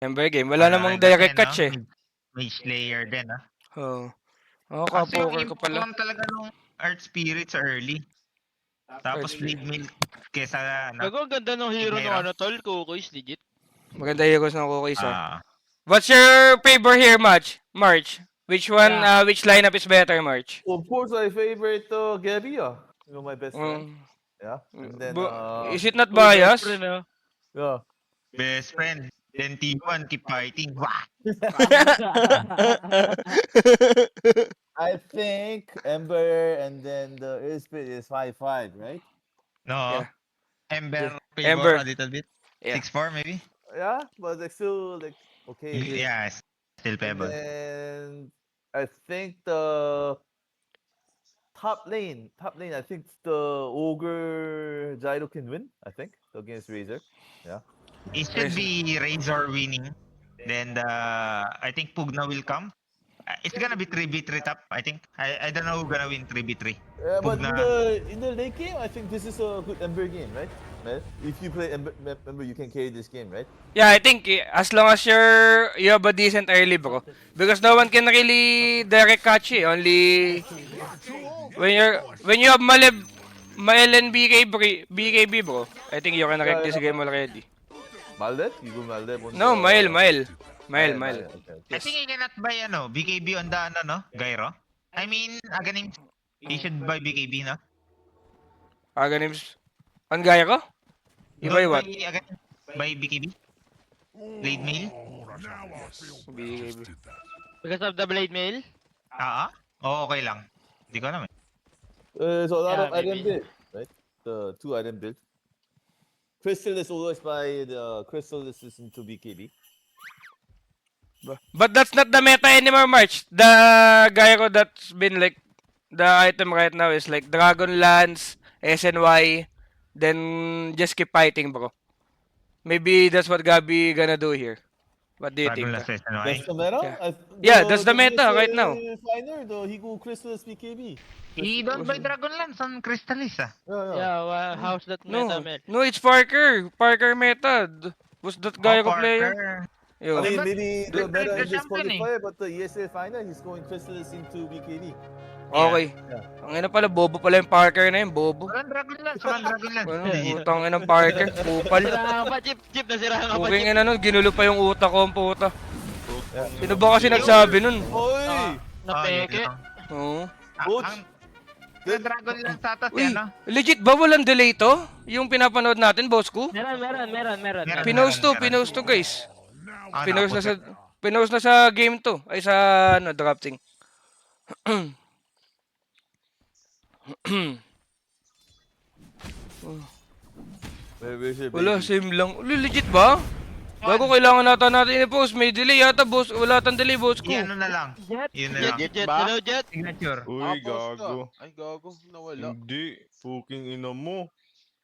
Ember game. Wala namang Kasi, direct catch no? eh. Mage Slayer din, ah. Oo. Oh, Kasi yung ka-poker ko impact pala. lang talaga nung Earth Spirits early. Tapos Earth Blade Mail kesa, ano, Gago, ang ganda ng hero Gyro. ng ano, tol. Kukois, legit. Maganda heroes ng cookies ah. Ah, What's your favorite here, March? Which one, Yeah. which lineup is better, March? Of course, I favorite Gabby. You know, my best friend. Um, Yeah. And then, is it not Uy, best biased? friend, ah. yeah. best friend. Then T1, keep fighting. Wah! I think Ember and then the Airspeed is 5-5, right? No. Yeah. Ember favor Ember. a little bit. Yeah. 6-4 maybe? Yeah, but like still like okay. Yeah, still And pebble. then I think the top lane, I think the Ogre Gyro can win, I think, against Razor. Yeah. It should be Razor winning. Then I think Pugna will come. It's gonna be 3v3 top, I think. I don't know who's gonna win 3v3. But Pugna. in the late game, I think this is a good Ember game, right? Right? If you play Ember, you can carry this game, right? Yeah, I think as long as you have a decent early, bro. Because no one can really direct catch you. Only when you have Mael and BKB, bro. I think you can wreck this game already. Maldet? You go Maldet on No, the... Mael. Mael. I think he cannot buy BKB on the Gyro. I mean, Aghanim, he should buy BKB, no? Aganims. Ang gaya ko? Iba Don't what? buy Aghanim, buy BKB. Blade Mail. BKB. Because of the blade mail? Okay lang. Hindi ko alam eh. So a lot Yeah, of item maybe. build, right? The 2 item build. Crystal is always by the Crystal is into BKB. But that's not the meta anymore, March. The Gyro that's been like the item right now is like Dragon Lance, SNY, then just keep fighting, bro. Maybe that's what Gabi gonna do here. What do you Dragon think? Last SNY. That's the meta? Yeah. Yeah, that's the meta right now. Finer, the Higu Crystal is BKB. He don't buy Dragon Lance on Crystallis, ah. Yeah, how's that meta, No, Mel? no, it's Parker. Parker meta. Was that Gyro player? Parker. Yo. I mean, but maybe the the meta champion is just eh. qualifier, but the ESL final, he's going Crystallis into BKB. Okay. Ang ina pala, bobo pala yung Parker na yun, bobo. Walang Dragon Lance, walang Dragon Lance. Ano, utang ina ng Parker, kupal. Nasirahan ka pa, Chip, nasirahan ka pa, Booking Chip. ina nun, ginulo pa yung utak ko ang puta. Sino ba kasi nagsabi nun? Oy! Napeke. Oo. Coach! The Dragon Lance ata si Uy, ano? legit ba walang delay to? Yung pinapanood natin, boss ko? Meron. Pinost to guys. Pinost na sa game to. Ay sa drafting. Wala, same lang. Legit ba? Bago kailangan natin i-post. May delay yata, boss. Wala tang delay, boss ko. Yun na lang. Yun na lang. Jet, ba? hello, Jet. Signature. Uy, Tapos gago. Ay, gago. Nawala. Hindi. Fucking ina mo.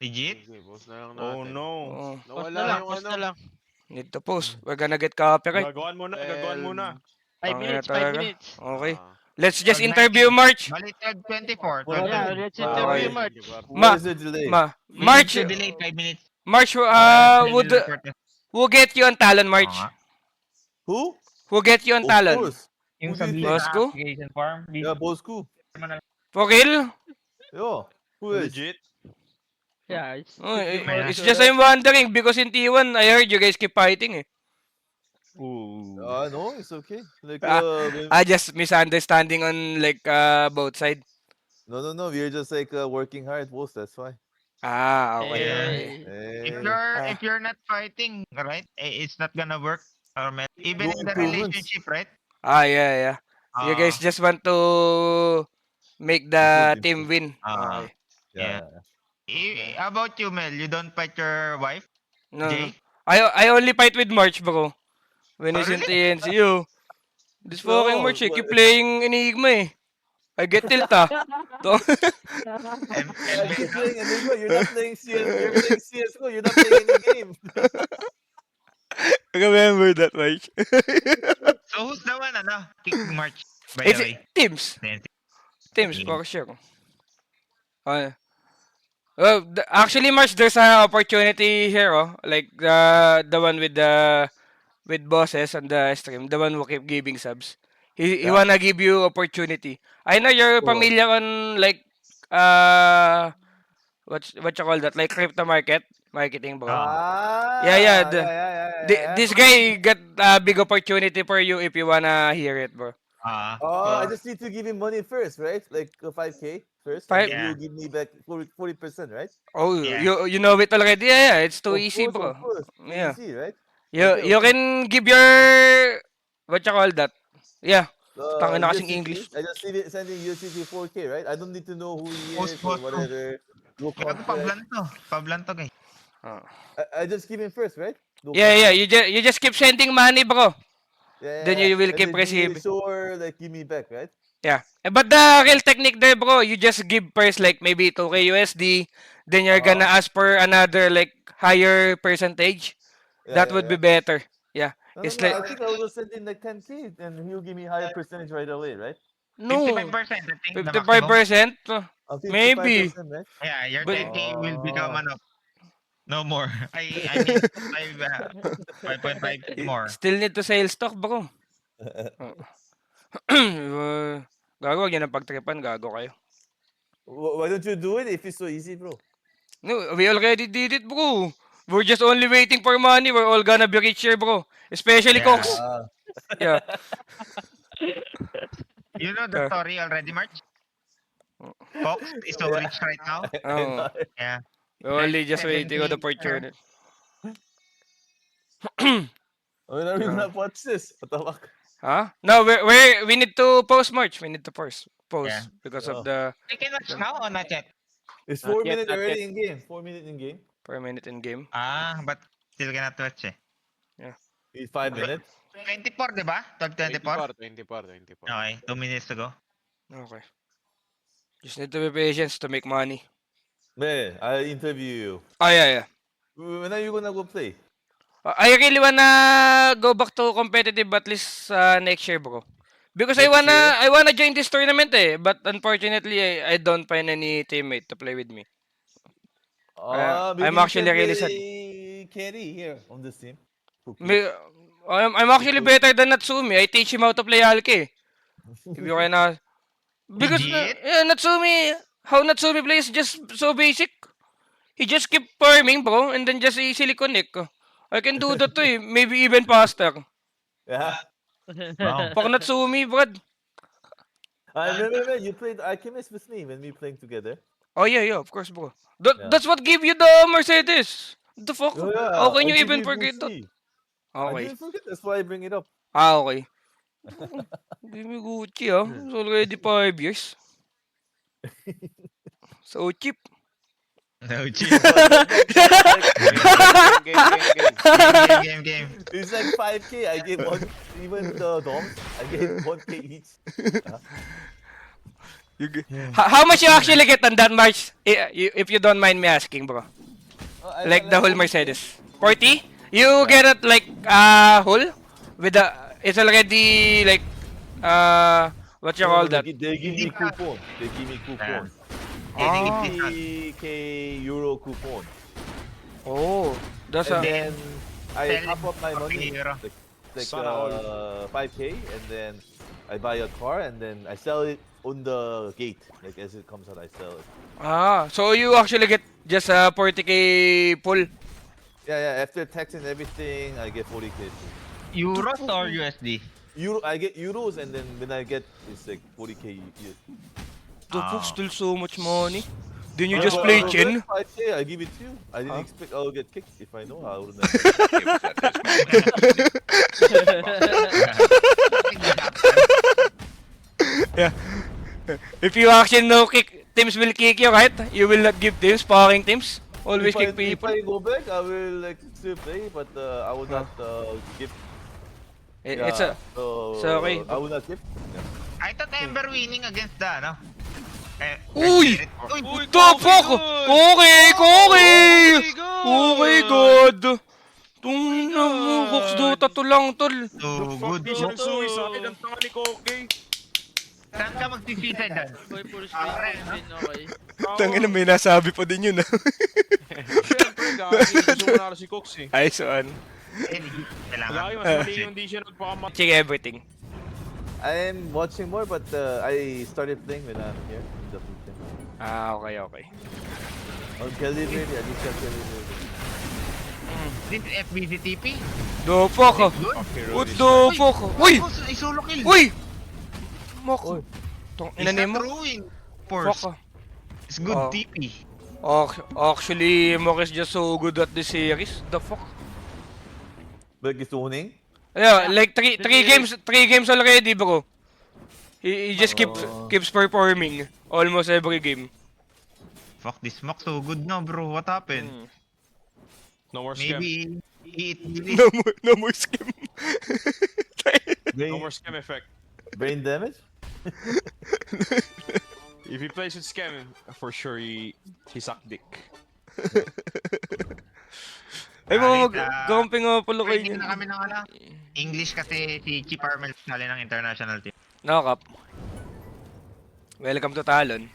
Legit? Okay, boss na lang natin. Oh no. Oh, Post Nawala na lang, yung post ano. na lang. need to post. We're gonna get copyright. Gagawan mo na. 5 minutes, 5 minutes. Okay. Ah. Let's just Pag interview March. Balitag 24. Yeah, let's Okay. interview March. Ma- What is the delay? March, To delay 5 minutes. March, who get you on Talon, March? Who? Who get you on Of Talon? course. Yung Who do you Boss ko? application form. Yeah, Bosku. For real? Yo, who is? Legit. Yeah, Oh, it's just I'm wondering because in T1, I heard you guys keep fighting eh. Ooh. No, it's okay. Like, Just misunderstanding on like both side. no. We're just like working hard, boss. That's why. Okay. Hey. If you're not fighting, right? It's not gonna work. Even in the improvements. relationship, right? Yeah. You guys just want to make the team win. Okay. Yeah. How about you, Mel? You don't fight your wife? No. Jay? I only fight with March, bro. When he's in really? TNC, yo. This fucking No, March, keep what- playing Enigma eh. I get tilt ah. And You're playing Enigma. You're not playing CS. You're playing CS:GO. You're not playing any game. Remember that, March. so who's the one, kick March, by the It's way? Teams. Then, Teams, for sure. Well, actually, March, there's an opportunity here, oh. Like the one with with bosses on the stream, the one who keep giving subs. He Yeah. wanna give you opportunity. I know you're Oh. familiar on like what you call that, like crypto marketing, bro. Ah, Yeah, this yeah. guy got a big opportunity for you if you wanna hear it, bro. Oh, I Uh, just need to give him money first, right? Like 5K first, and Five- then Yeah. he'll give me back 40%, right? Oh, Yeah. you know it already. Yeah, it's too Of easy, course, bro. of course. Too Yeah. easy, right? You Okay. can give your what you call that? Yeah. Tangin na kasing USDT, English. I just send him USDT 4K, right? I don't need to know who he Post, is or post, whatever. No Gago, contract. pablanto, guys. Oh. I just give him first, right? No Yeah. contract. You just keep sending money, bro. Then Yeah. you will And keep then he will receiving. sure like give me back, right? Yeah. But the real technique there, bro, you just give first like maybe 2K USD, then you're gonna Uh-huh. ask for another like higher percentage. That would be Yeah. better. Yeah. No, It's no. like I think I will just send in like 10K, and he'll give me higher percentage right away, right? no 55%, I think, the maximum. 55%. Maybe. 55%, right? Yeah, your But 10K will become Oh. no more. I mean 5.5 more. still need to sell stock, bro. Gago, wag yan ang pagtripan, gago kayo. Why don't you do it if it's so easy, bro? No, we already did it, bro. We're just only waiting for money. We're all gonna be rich here, bro. Especially Yeah. Cox. Ah. Yeah. You know the Yeah. story already, March? Fox is so Yeah. rich right now. Oh, Yeah. we're only just waiting on the 17, opportunity. When are we gonna watch this? What the fuck? Huh? No, we need to post March. We need to post Yeah. because Oh. of the I can watch now or not yet? It's Not 4 yet, minutes not already yet. in game. 4 minutes in game. per minute in game. But still cannot watch eh. It's 5 minutes. 24, di ba? 12:24? 24. Okay, 2 minutes to go. Okay. Just need to be patient to make money. Man, I interview you. Oh yeah. When are you gonna go play? I really wanna go back to competitive at least next year, bro. Because Next year? I wanna join this tournament but unfortunately I don't find any teammate to play with me. Maybe I'm you actually can really sad. play carry here on this team. Okay. I'm actually better than Natsumi. I teach him how to play Alke. If you can because Legit? Natsumi, how Natsumi plays just so basic. He just keep farming, bro, and then just easily connect. I can do that too, maybe even faster. Yeah. Wow. Pag Natsumi, brad. I remember you played Alchemist with me when we playing together. Oh yeah, of course, bro. Yeah. That's what gave you the Mercedes. The fuck? Oh, yeah. How can I you give even you forget that? Gucci. I Okay. didn't forget. That's why I bring it up. Okay. Give me Gucci, It's already 5 years. So cheap. No, cheap. Game. It's like 5K. I gave one. Even the doms, I gave 1K each. How much you actually get on that March? If you don't mind me asking, bro. Like the whole Mercedes. 40? You get it like whole? With the it's already like what you call that? They give me coupon. They give me coupon. Ah. 50K euro coupon. Oh, that's And a then I Sell top up my money. euro. Like Sana all. 5K, and then I buy a car, and then I sell it on the gate. Like as it comes out, I sell it. so you actually get just a 40K full. Yeah. After tax and everything, I get 40K. Euros or USD? I get euros, and then when I get it's like 40K. The fuck, still so much money. Then you Yeah, just but play I Chin. 5K, I give it to you. I didn't Huh? expect I'll get kicked. If I know, I wouldn't have. Yeah. If you actually know teams will kick you, right? You will not give teams, sparring teams. Always kick If people. I go back, I will like still play, but I will not give. It's a so okay. I will not give. I thought Ember winning against the, ano? Uy! Uy! What the fuck? Okay! Oh my god! Tungina mo, Cox Dota to lang, tol. So good. Di siya nag-suicide ang tanga ni Koke. Saan ka mag-suicide doon? Boy, full screen, full screen, okay. Tangina, may nasabi pa din yun. Siyempre, Gagi, gusto mo na si Cox eh. Nice one. Kailangan. Gagi, mas mali yung di siya nagpakamat. Check everything. I'm watching more, but I started playing when I'm here in the booth. Ah, okay. On Kelly Verde, at least Kelly Verde. This FBC TP? The fuck? Good? What the fuck? Uy! Ay, solo kill. Uy! Mok. Uy. Tong He's ina not mo. throwing. Fuck. Force. It's good Oh. TP. Actually, Mok is just so good at this series. The fuck? But he's winning. Yeah, like three games already, bro. He just keeps performing almost every game. Fuck, this Mock so good now, bro. What happened? No more scam. Maybe he No more skim. Brain, No more scam effect. brain damage? If he plays with scam, for sure he sucked dick. Ay, mga Alright, mag-comping nga pala kayo Pwede niyan. na kami ng English kasi si Chip Armel sali ng international team. Nakakap. Welcome to Talon.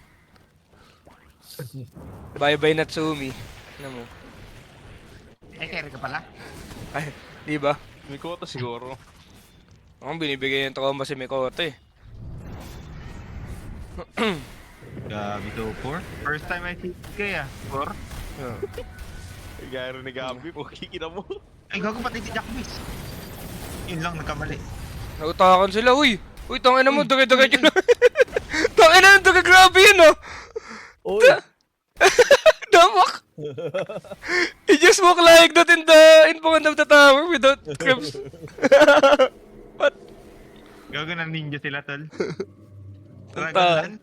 Bye-bye Natsumi. Ano mo? Eh, carry ka pala. Ay, di ba? May quota siguro. Ang binibigay ng trauma si Mikoto eh. Gabi to 4. First time I see kaya 4. Gaya rin ni Gabi, kikita mo. Ay, gago pati si Jack Miss. Yun lang, nagkamali. Nautakan sila, uy! Uy, tangina mo, dugay-dugay yun. Tangina mo, dugay, grabe yun, oh! Oh, Damak! He just walk like that in front of the tower without trips. What? Gago ng ninja sila, tol. Punta. Dragonland.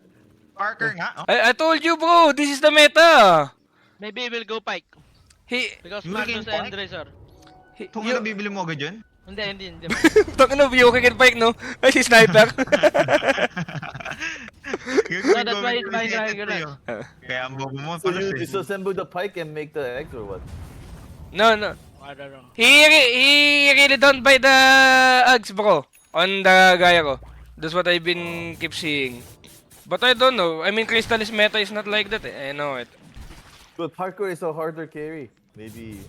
Parker nga, oh. I told you, bro, this is the meta. Maybe we'll go Pike. Because You Magnus can and Razor. Kung ano bibili mo agad yun? Hindi. Tangina, Byoke can Pike, no? Ay, si Sniper. No, that's why it's buying Dragonlance. Kaya ang bobo mo, so palos you eh. disassemble the pike and make the eggs or what? No. I don't know. He really don't buy the Uggs, bro. On the gaya ko. That's what I've been keep seeing. But I don't know. I mean, Crystallis meta is not like that. I know it. But Parker is a harder carry. Maybe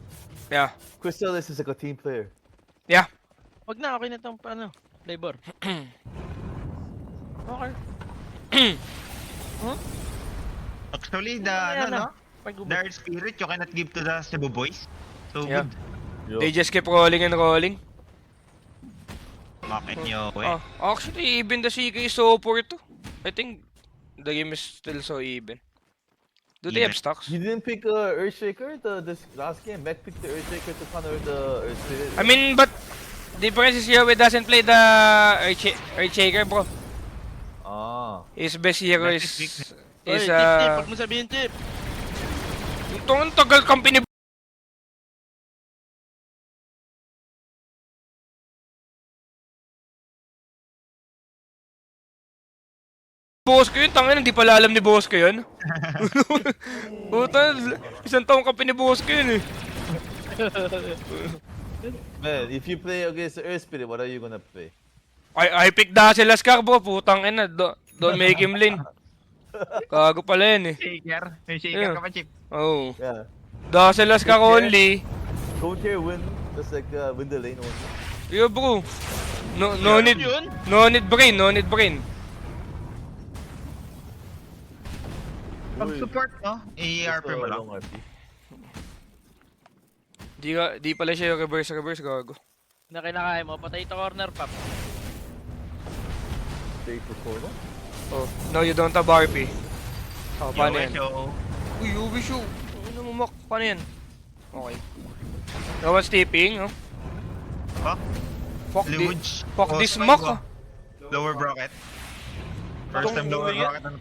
Yeah. Crystallis is like a team player. Yeah. Wag na, okay na tong labor. Okay. Actually, the, Ayan ano, no? Pag-ubos. The Earth Spirit, you cannot give to the Cebu boys. So Yeah. good. Yo. They just keep rolling and rolling. Bakit nyo, Oh, actually, even the CK is so poor too. I think the game is still so even. Do they have Even. stocks? You didn't pick Earthshaker this last game. Mech picked the Earthshaker to counter the Earth Spirit. I mean, but the difference is Yowie doesn't play the Earthshaker, bro. Ah. His best hero That is is weakness. Oy, is tip, wag mo sabihin tip. Itong tagal company boss ko yun, tangin, hindi pala alam ni boss ko yun. Puta, isang taong kape ni boss ko yun eh. Man, if you play against the Earth Spirit, what are you gonna play? I pick Dazzle Lascar, bro, putang ina, don't make him lean. Kago pala yun eh. Shaker? May shaker Yeah. ka pa, Chip? Oh. Yeah. Dazzle Lascar only. Don't care win. Just like win the lane only. Yo bro. No need, Yun? no need brain. Pag support, no? I-RP mo lang. Long RP. Di pala siya yung reverse gago. Na kinakain mo, patay ito corner pop. Take the corner. Oh, no you don't have RP. Oh, paano yan? So, Uy, UV show. Ano mo mak? Paano yan? Okay. No one's tipping, no? fuck. Luge. Fuck Oh, this spike mock, ba? Lower bracket. First time lower Tong- bracket. Ano?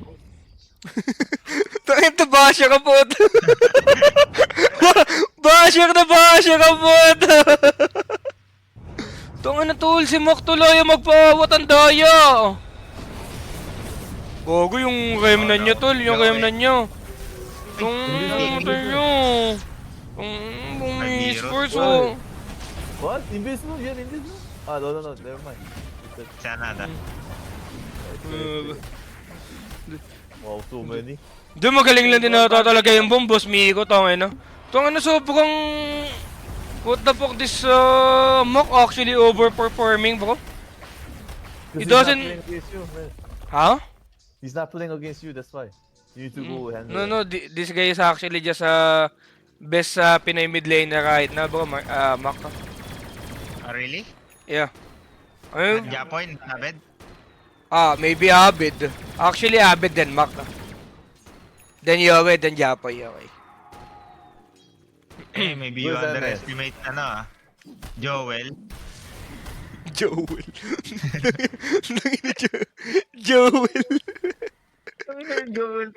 Tangin na basya ka po. Basya ka po. Tangin na tol, si Mock tuloy yung magpawat ang daya. Gogo yung remnan nyo tol, yung remnan nyo. Yung motor nyo. Yung Ay, esports Why? oh. What? Invisible? You're invisible? Ah, no. Never mind. Sana nada. Wow, so many. Doon magaling lang din ata talaga yung bombos, Miko, tangin na. Itong ano sobrang... What the fuck, this Mok actually overperforming, bro. 'Cause He he's not doesn't- playing against you, man. Huh? He's not playing against you, that's why. You need to go handle No, it. no, this guy is actually just best Pinoy mid laner right now, bro. Mak. Really? Yeah. Ayun. Japoy, Abed? Maybe Abid. Actually, Abid then Mak. Then Yowie, then Japoy, okay. Maybe you Who's that man? underestimate, Joel. Joel. Joel. Joel.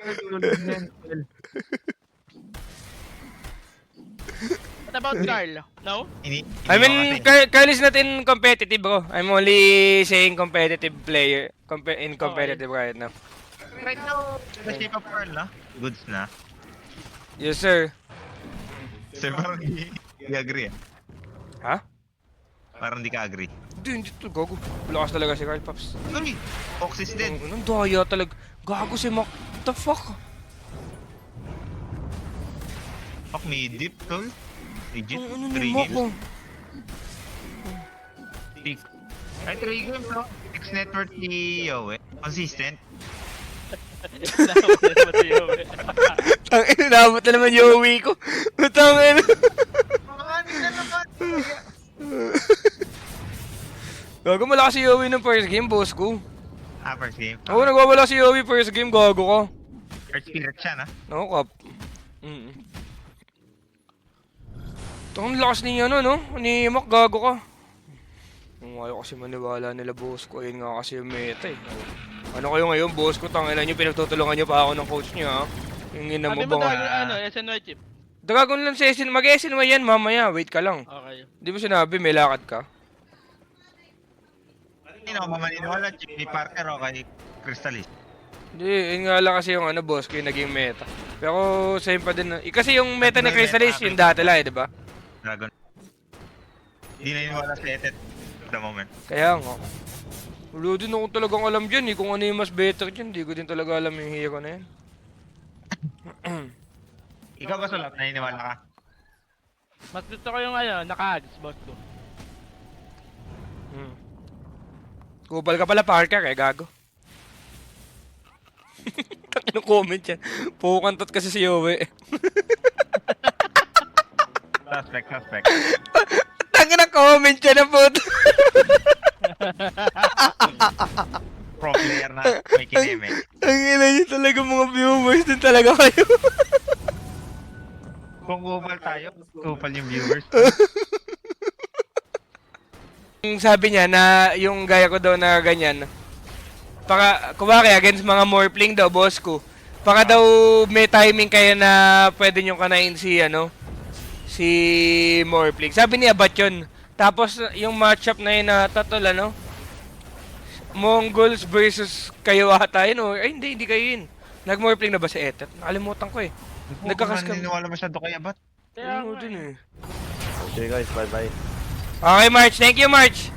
What about Carl? No? I mean, Kyle is not in competitive, bro. I'm only saying competitive player. In competitive right now. Right now, the shape of Pearl, no? Goods na. Yes, sir. So, parang hindi agree, Ha? Parang hindi ka agree. Hindi to gago. Lakas talaga si Carl Pops. Uy! Fox is dead. Anong daya talaga. Gago si Mak. What the fuck? Fuck me, deep, tol. Legit, Ano 3 ni Mak, games. oh? Ay, 3 games, no? 6 net worth ni Yowie. Consistent. Tangin, nabot na naman Yowie ko. Tangin. Gago, malakas si Yowie ng first game, boss ko. First game. Oo, nagwawala si Yowie first game, gago ko. Earth Spirit siya, na? No, Kap. Ang lakas ni ano, no? Ni Mak, gago ka. Ayaw kasi maniwala nila, boss ko. Ayun nga kasi yung meta, eh. Ano kayo ngayon, boss ko? Tangina nyo, pinagtutulungan nyo pa ako ng coach nyo, ha? Yung ina mo Sabi mo ba? Dragon, SNY chip. Dragon lang sa SN. Mag-SN mo yan, mamaya. Wait ka lang. Okay. Di mo sinabi, may lakad ka? Hindi na ako mamaniniwala, Chip ni Parker o kay Crystallis. Hindi, yun nga lang kasi yung ano, boss ko, yung naging meta. Pero same pa din. Kasi yung meta ni Crystallis, yung dati lang, di ba? Dragon. Hindi na iniwala sa Etet at the moment. Kaya nga. Wala din ako talagang alam dyan, eh. Kung ano yung mas better dyan, di ko din talaga alam yung hero na yan. Ikaw ba sulat? Naniniwala ka? Mas gusto ko yung naka-ads, boss ko. Kupal ka pala, Parker, eh, gago. Anong comment yan? Pukantot kasi si Yowie. Suspect. Tangin ang comment yan na puto. Pro player na may kineme. Ang ina nyo talaga mga viewers din talaga kayo. Kung kupal tayo, kupal yung viewers. Sabi niya na yung gaya ko daw na ganyan. Kumari against mga morphling daw, boss ko. Daw may timing kayo na pwede nyo kanain si morphling. Sabi niya, ba't yun? Tapos yung matchup na yun na tatol, Mongols versus kayo ata yun, o ay hindi kayo yun. Nag-morphling na ba si Etet? Nakalimutan ko, eh. Nagkakas ka. Naniniwala masyado kay Abat. Kaya Ano nga din, eh. Okay guys, bye-bye. Okay, March. Thank you, March.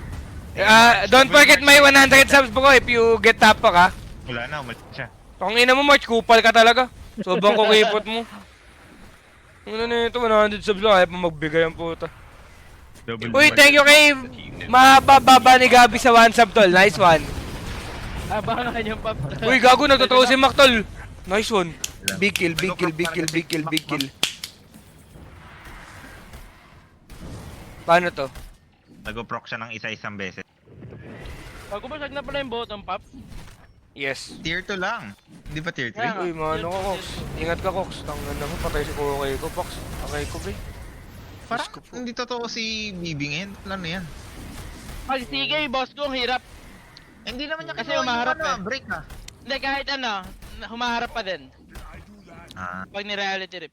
Don't forget my 100 subs, bro, if you get top pa ka. Wala na, umalis siya. Tangina mo, March, kupal ka talaga. Sobrang kukipot mo. Ano na ito, 100 subs lang, ayaw pa magbigay ang puta. Uy, thank you kay mababa ni Gabi sa 1 sub, tol. Nice one. Abangan yung pop. Uy, gago, nagtotoo si Mac, tol. Nice one. Big kill. Paano to? Nag-proc siya ng isa-isang beses. Pag-ubasag na pala yung bottom pop. Yes. Tier 2 lang. Hindi pa tier 3? Kaya nga. Uy, mano ka, Cox. Ingat ka, Cox. Tanggan na mo, patay si Kukay ko, Cox. Okay ko, be. Parang Diyos ko po. hindi totoo si Bibingin. Ano yan? Pag sige, boss ko, ang hirap. Hindi naman niya Kasi kinuha umaharap yung eh. break na. Hindi, kahit humaharap pa din. Pag ni-reality rip.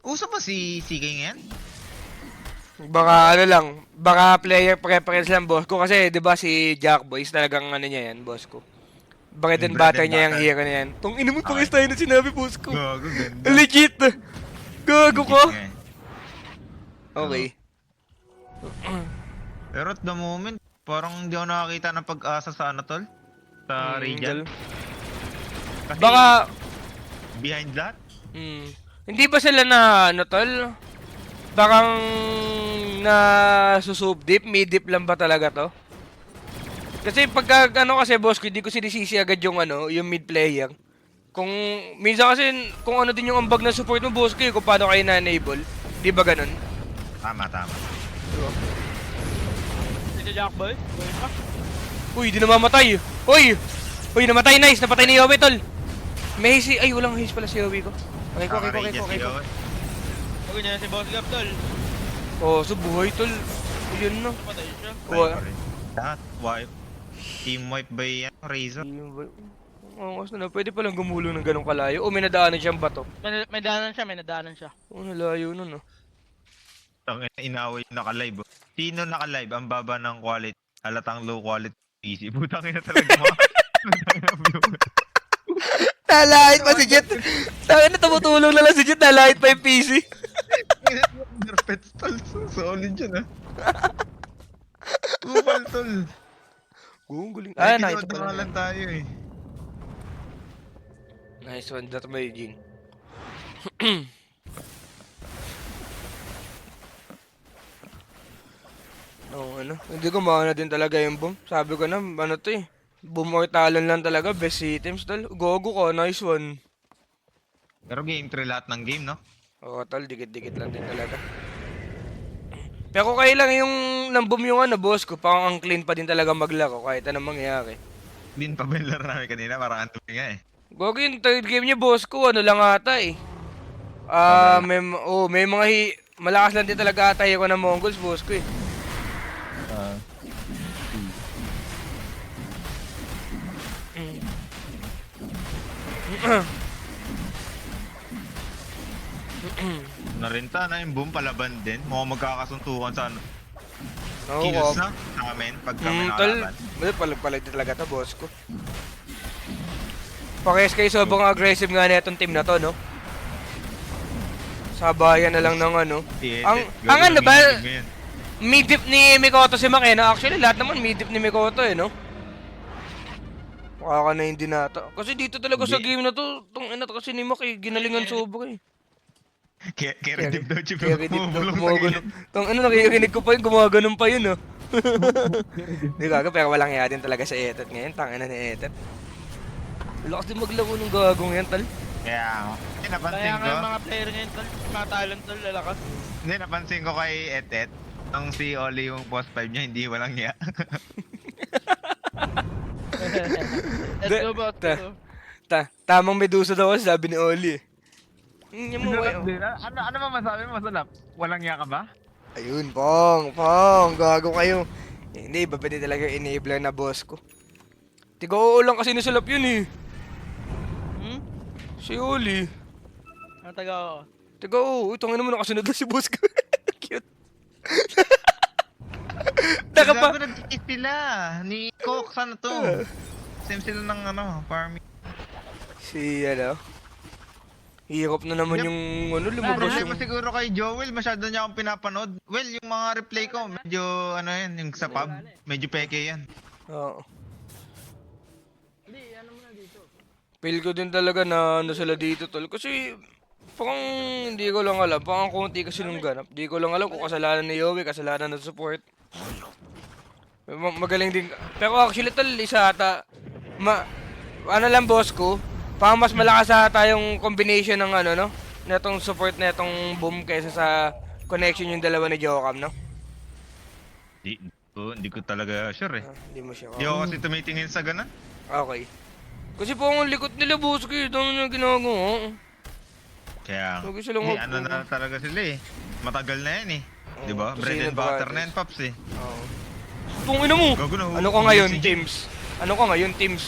Uso ba si CK ngayon? Baka ano lang, baka player preference lang, boss ko. Kasi, di ba, si Jack Boys talagang ano niya yan, boss ko. Bread and butter niya yung hero na yan. Tong ina mo, pangis tayo na sinabi, boss ko. Gago, ganda. Legit! Gago ko! Legit nga eh. Okay. Pero at the moment, parang hindi ako nakakita ng pag-asa sa ano tol? Sa Radiant. Kasi Baka, behind that, Hindi ba sila na, ano tol? Parang na susubdip, mid-dip lang ba talaga to? Kasi pagka ano kasi boss ko, hindi ko sinisisi agad yung ano, yung mid player. Kung minsan kasi kung ano din yung ambag na support mo boss ko, kung paano kayo na-enable. Di ba ganun? Tama. Dito Jackboy. Uy, di namamatay. Uy! Uy, namatay, nice. Napatay ni Yowie, tol. May haze, ay walang haze pala si Yowie ko. Okay ko. Huwag niya si Boss Gab, tol. Oh, so buhay, tol. Yun no. Patay siya. Lahat wipe. Team wipe ba yan, Razor? Oo, kasi na, pwede palang gumulong ng ganong kalayo. O may nadaanan siyang bato. May nadaanan siya. Oh, nalayo nun, no. Ang inaway yung naka-live. Oh. Sino naka-live? Ang baba ng quality. Halatang low quality PC. Butang ina talaga mo. Nalahit pa si Jet. Saka na tumutulong na lang si Jet. Nalahit pa yung PC. Perfect tol. Solid yun ah. Bupal tol. Guling. Ay, Nice pala. lang tayo eh. Nice one. That may Jing. Oo, ano. Hindi ko maana din talaga yung boom. Sabi ko na, ano to eh. Boom or talon lang talaga. Best items, tol. Gogo ko. Nice one. Pero game 3 lahat ng game, no? Oo, tol. Dikit-dikit lang din talaga. Pero kayo lang yung nang-boom yung ano, boss ko. Parang ang clean pa din talaga maglaro kahit anong mangyari. Din pa ba yung laro namin kanina? Parang ang dumi nga eh. Gogo yung third game niya, boss ko. Ano lang ata eh. May mga malakas lang din talaga ata yung ng Mongols, boss ko eh. Narinta na yung boom palaban din. Mukhang magkakasuntukan sa ano. Oo, Kills na sa amin pag kami tol. nakalaban. Palag din talaga to, boss ko. Pakes kayo sobrang aggressive nga na itong team na to, no? Sabayan na lang ng ano. Ang ano ba? Mid-dip ni Mikoto si Makena. Actually, lahat naman mid-dip ni Mikoto eh, no? Mukha ka na hindi nata. Kasi dito talaga sa game na to, tong ina to kasi ni Maki, ginalingan sobra eh. Kaya redip daw chip Kaya dito bumubulong sa gumagano. gilid. Tong ano, nakikirinig ko pa yun, gumaganon pa yun, oh. Di gago, pero walang iya din talaga sa Etet ngayon. Tangina ni Etet. Lakas din maglaro ng gagong yan, tal. Kaya, napansin Kaya ko. nga yung mga player ngayon, tol. Mga talent, tol. Lalakas. Hindi, napansin ko kay Etet. Nung si Oli yung post 5 niya, hindi walang niya. Let's go, boss. Tamang Medusa daw kasi sabi ni Oli. Yung mga ano ba masabi mo, Salap? Walang niya ka ba? ayun, gago kayo. Eh, hindi, iba pwede talaga yung enabler na boss ko. Tiga-oo lang kasi nasalap yun eh. Hmm? Si Oli. Ang taga ako. Tiga-oo, itong ano mo nakasunod na si boss ko. Cute. Naka pa. Gago nag-kiss sila. Ni Cox, ano to? Same sila ng ano, farming. Si ano. Hirap na naman Yep. yung ano, lumabas yung... Problema siguro kay Joel, masyado niya akong pinapanood. Well, yung mga replay ko, medyo ano yan, yung sa pub, medyo peke yan. Oo. Feel ko din talaga na ano sila dito, tol. Kasi, parang hindi ko lang alam. Parang konti kasi nung ganap. Hindi ko lang alam kung kasalanan ni Yowie, kasalanan ng support. Magaling din. Pero actually, tol, isa ata. Ano lang, boss ko. Parang mas malakas ata yung combination ng ano, no? Netong support na itong boom kaysa sa connection yung dalawa ni Jokam, no? Hindi ko talaga sure eh. Hindi mo siya. Hindi ako kasi tumitingin sa ganun. Okay. Kasi po ang likot nila, boss ko. Ito ang ginagawa. Kaya, Huwag silang hindi, ano na talaga sila eh. Matagal na yan eh. Oo, Di ba? kasi Bread and yun, butter brothers. na yan, Pops eh. Oo. Pungin mo! Gago na, Ano ka ngayon, si- teams? Ano ka ngayon, teams?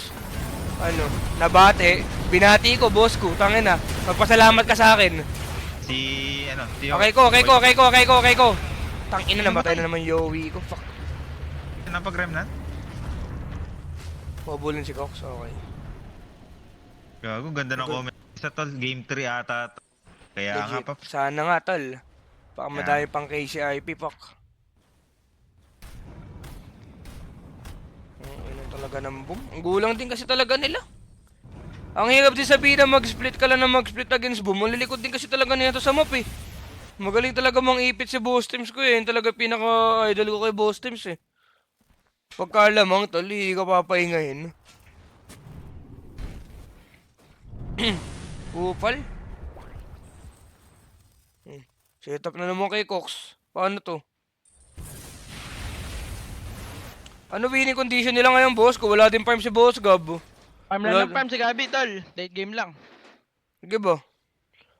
Ano? Nabate. Binati ko, boss ko. Tangin na. Magpasalamat ka sa akin. Si, ano, si Okay ko. Tangin na, namatay na naman Yowie ko. Fuck. Napag-rem na? Mabulin si Cox. Okay. Gago, ganda ng comment. Sa tol, game 3 ata. Kaya nga, Legit. Pops. Sana nga, tol. Baka Yeah. madami pang KCIP, fuck. Ang ina talaga ng boom. Ang gulang din kasi talaga nila. Ang hirap din sabihin na mag-split ka lang na mag-split against Boom. Malilikod din kasi talaga nito sa map eh. Magaling talaga mang ipit si Boss Teams ko eh. Yun talaga pinaka-idol ko kay Boss Teams eh. Pagka lamang tol, hindi ka papahingahin. Upal. Setup na naman kay Cox. Paano to? Ano winning condition nila ngayon, boss? Kung wala din farm si Boss Gab. Farm Wala- lang ng farm si Gabi, tol. Late game lang. Sige ba?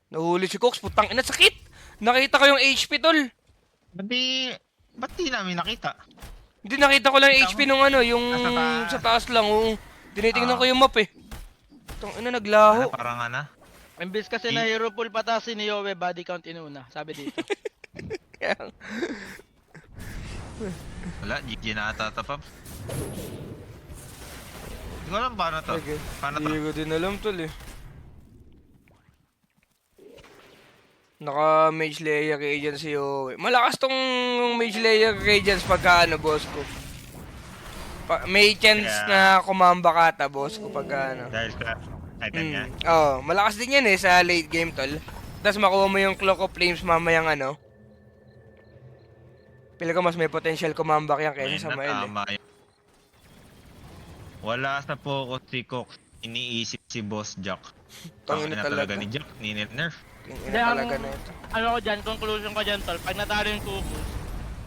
Nahuli si Cox, putang ina, sakit! Nakita ko yung HP, tol. Ba't di namin nakita? Hindi, nakita ko lang yung Kita HP nung ano, yung Sa taas. sa taas lang. Oo. Tinitingnan Ah. ko yung map eh. Putang ina, naglaho. Parang Imbis kasi na hero pool patasin ni Yowie, body count inuna. Sabi dito. Wala, GG na ata ito, Paps. Hindi ko alam paano to. Okay. Paano to? Hindi ko din alam, tol eh. Naka Mage Layer Radiance si Yowie. Malakas tong Mage Layer Radiance pagka ano, boss ko. May chance Yeah. na kumamba kata, boss ko, pagka ano. Dahil sa item niya. Oo, malakas din yan eh sa late game, tol. Tapos makuha mo yung Cloak of Flames mamayang ano. Pila ko mas may potential kumambak yan kaysa sa Mael eh. Tama yun. Wala sa focus si Cox. Iniisip si Boss Jack. Tangina Tangina talaga. talaga ni Jack. Ni-nerf. Ina Kaya ang- talaga na ito. Ano ko dyan, conclusion ko dyan, tol. Pag natalo yung Kukus,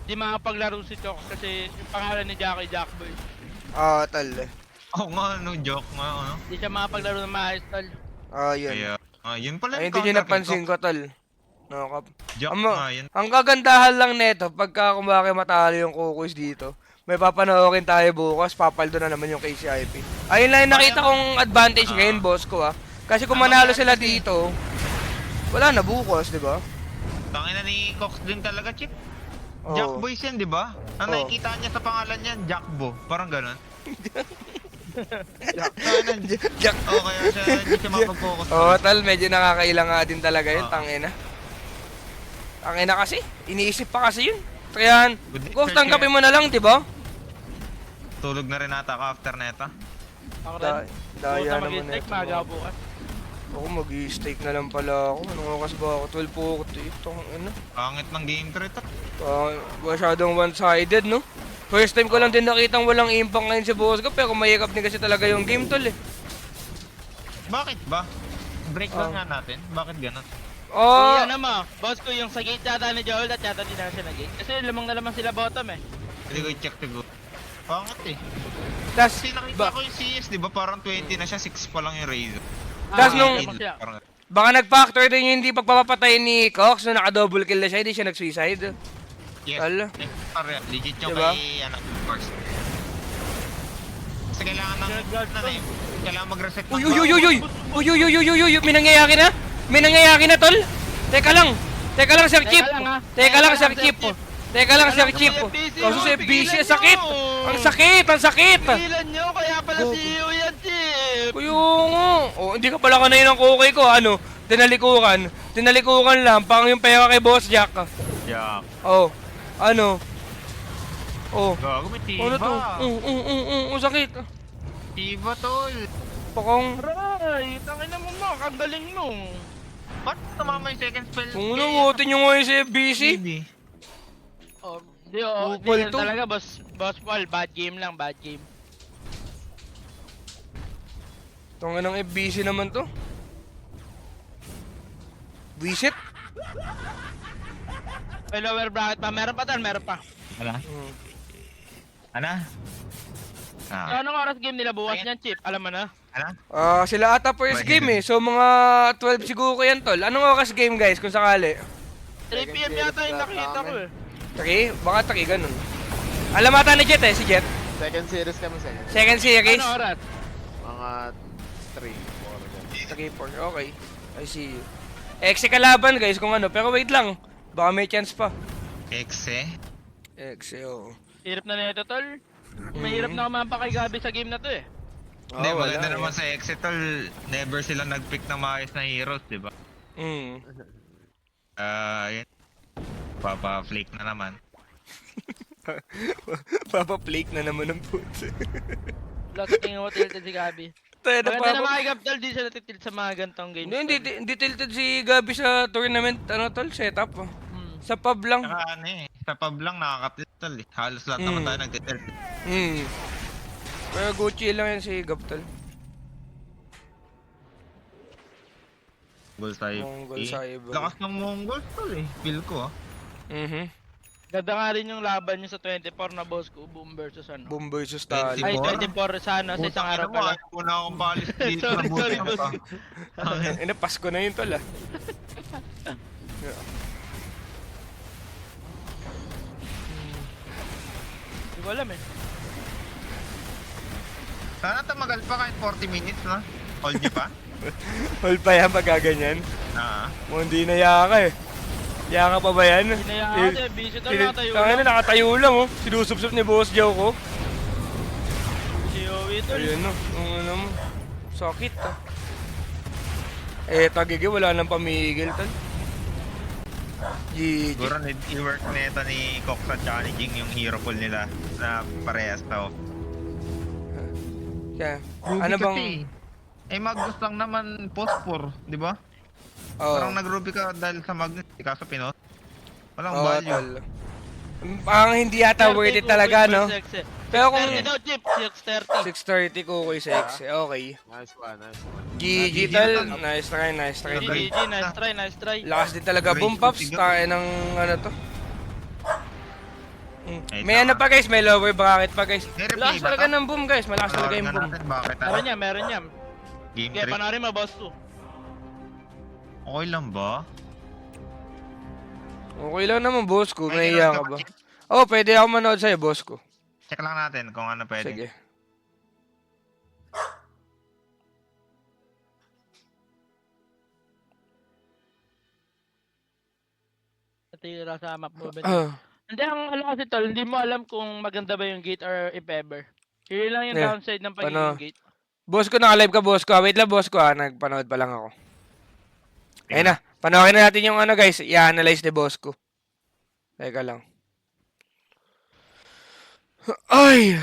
di makapaglaro si Chok kasi yung pangalan ni Jackie Jackboy. Ah, tol. Oo nga, no, joke nga, ano. Di siya makapaglaro ng maayos, tol. Ah, yun. Kaya, yun pala Ay, yung hindi nyo counter kay napansin Cox. ko, tol. No, kap. Joke Amo, nga, yun. ang kagandahan lang neto, pagka kumaki matalo yung Kukus dito, may papanoorin tayo bukas, papaldo na naman yung KCIP. Ayun lang yung nakita kong advantage ngayon, boss ko ah. Kasi kung manalo sila dito, wala na bukas, di ba? Tangina ni Cox din talaga, Chip. Oo. Jackboy yan, di ba? Ang Oo. nakikita niya sa pangalan niya, Jackbo. Parang ganun. Jack. Oo, kaya siya, hindi siya mapag-focus. Oo, tal, medyo nakakailang nga din talaga yun, Oo. tangina. Tangina kasi, iniisip pa kasi yun. Kaya, Good Cox, research tanggapin yan. mo na lang, di ba? Tulog na rin ata ako after neta. Ako rin. Daya Puta, naman mag-strike, ito. maga bukas. Ako, mag-i-stake na lang pala ako. Anong oras ba ako? 12 po ako dito. Ano? Pangit ng game trade. Masyadong one-sided, no? First time ko lang din nakitang walang impact ngayon si Boss ko, pero mahirap din kasi talaga yung game, tol eh. Bakit ba? Breakdown Oh. nga natin. Bakit ganun? Oh, Yan naman, boss ko yung sa gate yata ni Joel at yata din na siya na gate. Kasi lamang na lamang sila bottom eh. Hindi ko i-check siguro. Pangit eh. tas, Kasi nakita ba, ko yung CS, di ba? Parang 20 na siya, 6 pa lang yung Razor. Tas nung- lamang siya. Parang, baka nag-factor din yung hindi pagpapatay ni Cox na naka-double kill na siya, hindi siya nag-suicide. yes. Ala. Legit yung Diba? kay, of course. Kasi kailangan ng, kailangan mag-reset ng Uy, uy, uy, uy, uy! Uy, uy, uy, uy, uy, uy, may nangyayari na? May nangyayari na, tol? Teka lang, Sir Chip! lang, ha? Teka lang, Sir Sir Chip! Chip. Teka lang, Sir Alam ko Chip! yung FBC, Kaso si oh, FBC, pigilan ang sakit! nyo! Ang sakit, ang sakit! Pigilan nyo, kaya pala si Iyo yan, Chip! Kuyungo! Oh, hindi ka pala kanay ng kukay ko, ano? Tinalikukan lang, pang yung pera kay Boss Jack. Yeah. Oh, ano? Oh, Gago, may tiba. ano to? Ang sakit. Tiba, tol. Pakong, Aray, tangin na mo mo, ang galing mo. Ba't tumama yung second spell? kung namutin nyo ngayon si FBC. Hindi. Oh, di oh, Upal di to. talaga boss Paul, bad game lang, bad game. Tungin ng FBC naman to. Visit? May lower bracket pa, meron pa tal, meron pa. Ano? Hmm. Ano? So, Ah. anong oras game nila bukas niyan, Chip? Alam mo na? Ano? Sila ata first game eh. So mga 12 siguro yan, tol. Anong oras game, guys, kung sakali? 3 PM yata yung nakita ko eh. 3? Baka 3, ganun. Alam ata ni Jet eh, si Jet. Second series kami second. Second series. Ano oras? Mga 3, 4. 3, 4, okay. I see you. Exe kalaban, guys, kung ano. Pero wait lang. Baka may chance pa. Exe? Exe, oo. Hirap na nito, tol. Mahirap na kumampa kay Gabi sa game na to eh. Hindi, Oh, maganda wala, naman sa Exe, tol. Never sila nag-pick ng maayos na heroes, di ba? Mm. Yun. Papa-flake na naman. Papa-flake na naman ng puto. Wala sa tingin mo tilted si Gabi. Tayo na Maganda na pa. mga Gab tol, di siya natitild sa mga gantong games. Hindi tilted si Gabi sa tournament, tol, setup. Sa pub lang. Saka ano eh, sa pub lang nakaka-tilt eh. Halos lahat naman tayo nag-tilt. Hmm. Pero Gucci lang yan si Gab, tol. Mongol Cyber. Mongol Cyber. Lakas ng Mongol tol eh. Feel ko ah. Ganda nga rin yung laban nyo sa 24 na boss ko, Boom versus ano. Boom versus 24. Tali. Ay, 24 sa ano, sa isang araw pala. Ayaw ko na akong balis dito. Sorry, sorry, Nabuti boss. pa. Pasko na yun, tol, ah. Hindi ko alam eh. Sana tumagal pa kahit 40 minutes na. Hold nyo pa? Hold pa yan, pagkaganyan. Ah. Hindi na yaka eh. Yaka pa ba yan? Hinayaan kasi, busy tol, nakatayo Tangina, lang. nakatayo lang, oh. Sinusupsup ni Boss Joe ko. Si Yowie tol. Ayun, no. Ang ano mo. Sakit, ah. Tagigi, wala nang pamigil, tol. GG. Siguro i-work nito ni Cox at saka ni Jing yung hero pool nila na parehas tao. Kaya, Ruby ano bang... kasi, Magnus lang naman post 4, di ba? Oh, Parang nag-Ruby ka dahil sa Magnus, kaso Pinos. Walang oh, value. tol. Parang hindi yata worth it talaga, no? Pero kung 30 daw, Chip. 630. 630 kukoy sa X, okay. Nice one, nice one. GG, GG tol. na, tol. Nice try, nice try. tol. GG, nice try, nice try. Lakas din talaga. Great Boom pops, sigat. tayo ng ano to. Ay, May ano pa guys, may lower bracket pa guys. May replay Malakas ba talaga to? ng boom guys, malakas talaga yung boom. Natin, bakit Meron niya, meron niya. Game Kaya 3? panoorin mo, boss 2. Okay lang ba? Okay lang naman boss ko, May nahiya gano'n ka ka ba? pa, Chip? Oh, pwede ako manood sa'yo boss ko. Check lang natin kung ano pwede. Sige. Natira sa map movement. Ah, Hindi, ang ano kasi tol, hindi mo alam kung maganda ba yung gate or if ever. Yun lang yung Yeah. downside ng pagiging Ano? gate. boss ko, naka-live ka boss ko. Wait lang boss ko nagpanood pa lang ako. Ayun na, panoorin na natin yung ano guys, i-analyze ni boss ko. Teka lang. Ay!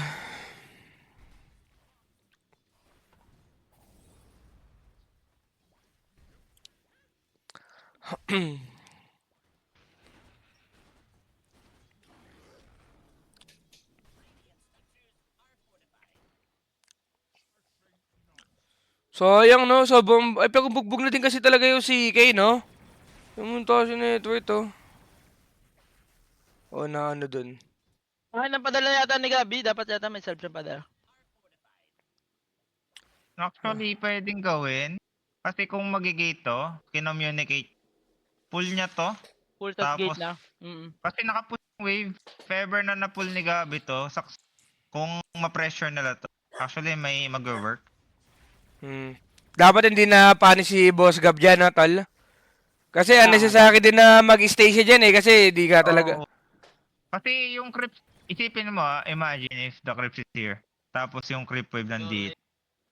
Sayang no, sobrang... Ay, pero bugbog na din kasi talaga yung CK, no? Yung taas yung network, to. O, na ano dun. Ay, napadala yata ni Gabi. Dapat yata may self padala. Actually, pwedeng gawin. Kasi kung magigate to, kinommunicate. Pull niya to. Full touch Tapos- gate na. Kasi nakapull yung wave. If ever na na-pull ni Gabi to, kung ma-pressure nila to, actually may mag-work. Dapat hindi na panis si Boss Gab dyan, no, tol? Kasi Ah. unnecessary din na mag-stay siya dyan, eh. Kasi di ka talaga... Oo. Kasi yung creep, isipin mo, imagine if the creep is here. Tapos yung creep wave nandito.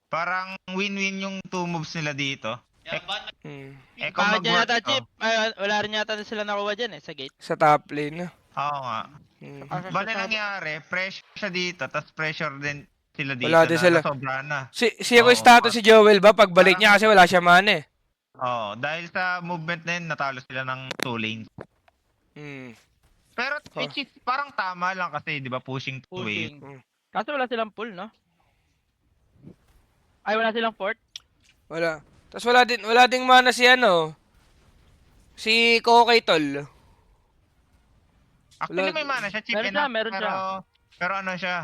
Parang win-win yung 2 moves nila dito. Hmm. Kung Bakit dyan mag-work yata, to, Chip? Wala rin yata sila nakuha dyan sa gate. Sa top lane, no? oo nga. Hmm. Bale nangyari, pressure siya dito, tapos pressure din sila dito Wala din sila. sobra na. Zero Oo, status si Joel ba? Pagbalik niya kasi wala siya mana, eh. Oo, dahil sa movement na yun, natalo sila ng 2 lanes. Hmm. Pero which is parang tama lang kasi, di ba, pushing to wave. Pushing. Kaso wala silang pull, no? Ay, wala silang fort? Wala. Tapos wala ding mana si ano. Si Kokay, tol. Actually, Wala- may mana siya, chip Meron enough, siya, meron pero, siya. pero ano siya,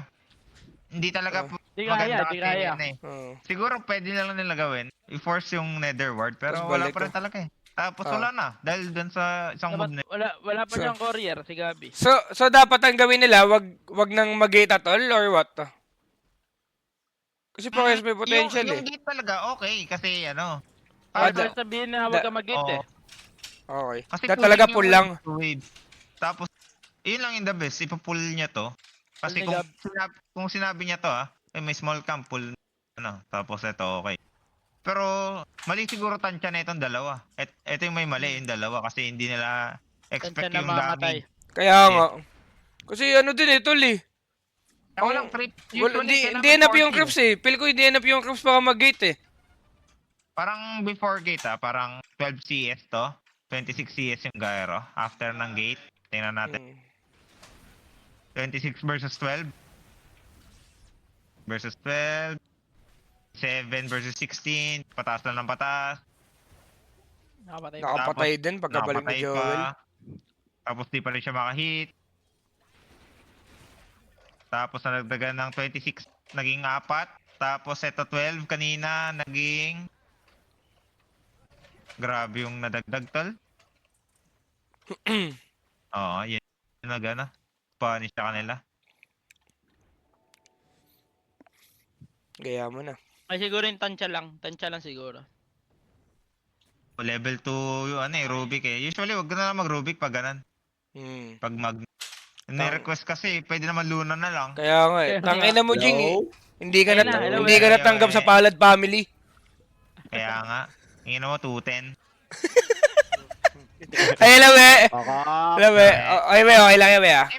hindi talaga Di maganda kaya, kasi di kaya. yun eh. Oo. Siguro pwede na lang nila gawin, i-force yung nether ward, pero Tapos wala balik pa rin ko. talaga eh. Tapos Ah. wala na, dahil dun sa isang move na Wala pa So- siyang courier, si Gabi. So dapat ang gawin nila, wag nang mag-gate at all or what? Kasi parehas may potential, yung eh. gate talaga, okay, kasi ano, Ay, da- sabihin na huwag da- ka mag-gate eh. Okay. kasi Da talaga pushing full yung lang. wave. Tapos, yun lang yung the best, ipapull niya to. Kasi Pull ni kung sinabi niya to may small camp, pull, tapos ito, okay. Pero, mali siguro tansya na itong dalawa. Ito yung may mali, yung dalawa, kasi hindi nila expect Tansya na yung mamatay. damage. Kaya nga. Kasi ano din eh, tol eh. Ako lang, trip. Well, Usually, hindi kailangan enough yung 14. creeps eh. Feel ko hindi enough yung creeps para mag-gate eh. Parang before gate parang 12 CS to. 26 CS yung gyro. After ng gate, tingnan natin. 26 versus 12. Versus 12. 7 versus 16. Pataas lang ng pataas. Nakapatay. Nakapatay din pagkabalik ni Nakapatay Joel. pa. Tapos di pa rin siya makahit. Tapos nagdagan ng 26, naging 4. Tapos ito 12 kanina, naging... Grabe yung nadagdag tol. Oo, yun. Nagana. Punish sa kanila. Gaya mo na. Ay siguro yung tansya lang. Tansya lang siguro. Level 2 yung Rubik eh. Usually wag na lang mag-Rubik pag ganan. Hmm. Pag ni-request kasi, pwede naman Luna na lang. Kaya nga eh. Kaya Tangina mo, Jing eh. No. Hindi ka Ayun na, na, hello, hindi ka eh. natanggap sa Palad family. Kaya nga, ingin mo 210. Ay, alam eh. Baka. Alam eh. Okay, okay lang yan eh ah. Ay,